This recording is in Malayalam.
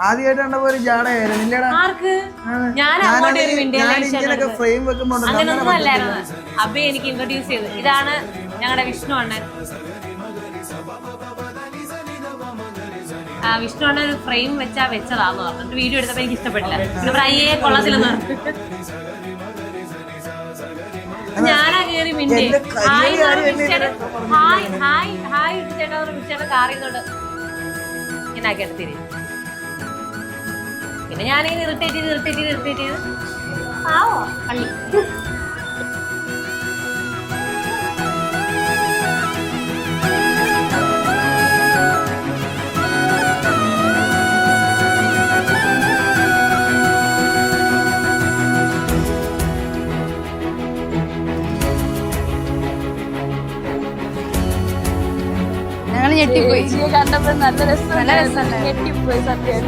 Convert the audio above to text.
ആദ്യമായിട്ട് കണ്ടപ്പോ ഒരു ജാടയായിരുന്നു ഇല്ലടാ. ഞാനിങ്ങനൊക്കെ ഫ്രെയിം വെക്കുമ്പോ അങ്ങനൊന്നും അല്ലായിരുന്നു. അബി എനിക്ക് ഇൻട്രൊഡ്യൂസ് ചെയ്തു. ഇതാണ് ഞങ്ങളുടെ വിഷ്ണു അണ്ണൻ. വിഷ്ണു അണ്ണൻ ഒരു ഫ്രെയിം വെച്ചതാന്ന് പറഞ്ഞിട്ട് വീഡിയോ എടുത്തപ്പോ എനിക്ക് ഇഷ്ടപ്പെട്ടില്ല. ഇവിടെ അയ്യേ കൊള്ളത്തില്ലെന്ന് പറഞ്ഞു. ഞാനാ കേറി മിണ്ടി ഹായ് ഹായ് ഹായ് ഹായ് ചേട്ടാ വിളിച്ചേട്ടാ കാറിന്നോണ്ട് ഇങ്ങനെ തിരി. പിന്നെ ഞാനിങ്ങനെ ഇറിറ്റേറ്റ് ചെയ്ത് ആവോ പള്ളി. ഞങ്ങൾ ഞെട്ടിപ്പോയി കണ്ടപ്പോ. നല്ല രസം, ഞെട്ടിപ്പോയി സത്യം.